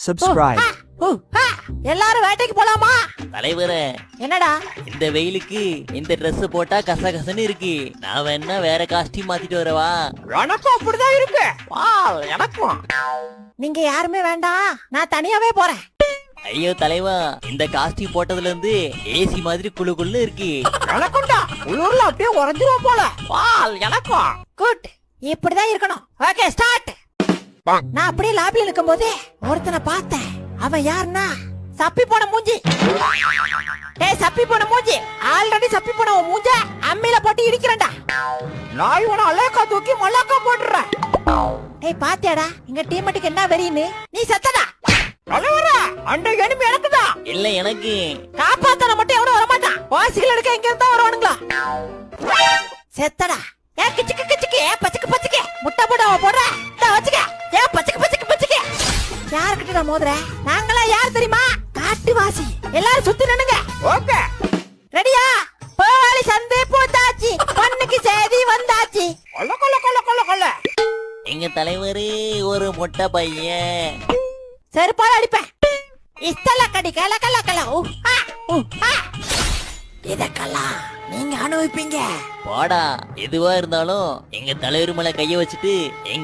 subscribe. எல்லாரும் வேட்டைக்கு போலாமா? தலைவரே, என்னடா இந்த வெயிலுக்கு இந்த Dress போட்டா கசகசன்னு இருக்கு. நான் வேணா வேற காஸ்டியூம் மாத்திட்டு வரவா? எனக்கும் அப்படிதான் இருக்கு. வா, எனக்கும். நீங்க யாருமே வேண்டாம், நான் தனியாவே போறேன். ஐயோ தலைவா, இந்த காஸ்டியூம் போட்டதுல இருந்து ஏசி மாதிரி குளு குளுன்னு இருக்கு. எனக்கும்டா, உள்ளூர்ல அப்படியே உறைஞ்சிரும் போல. வா, எனக்கும். குட், இப்படிதான் இருக்கணும். Okay, start. நான் அப்படியே லாபில இருக்கும் போது ஒருத்தனை பார்த்தேன். அவன் யாருன்னா சப்பி போன மூஞ்சி. டேய் சப்பி போன மூஞ்சி, ஆல்ரெடி சப்பி போன உன் மூஞ்ச அம்மில போட்டு இடிக்கிறேன்டா. நான் இவனை அலேக்கா தூக்கி மல்லாக்கா போட்டுறேன். டேய் பாத்தியாடா எங்க டீமேட்டுக்கு என்ன வெறின்னு? நீ செத்தடா. தலைவரே, அந்த எனிமி எனக்குதா. இல்ல எனக்கு. காப்பாத்தன மட்டும் எவனும் வர மாட்டான். வாசிகள் எடுக்க இங்க இருந்தா வருவானுங்களா? செத்தடா. ஏ கிச்சுக்கு கிச்சுக்கு, ஏ பச்சக்கு பச்சக்கு, முட்டை போடாம போடுற. வச்சுக்க. ஏ பச்சக்கு பச்சக்கு பச்சக்கு. யார்கிட்ட மோதுற? நாங்களா யார் தெரியுமா? காட்டுவாசி. எல்லாரும் சுத்தி நின்னுங்க. ஓகே. ரெடியா? போவாளி சந்தை போட்டாச்சு. பொண்ணுக்கு செய்தி வந்தாச்சு. கொல்ல கொல்ல கொல்ல கொல்ல கொல்ல. எங்க தலைவரே ஒரு மொட்டை பையன். செருப்பால அடிப்பேன். இஸ்தல கடி கல கல கல. இதக்கெல்லாம் நீங்க அனுபவிப்பீங்க. போடா, எதுவா இருந்தாலும் எங்க தலைவர் மேல கைய வச்சுட்டு எங்க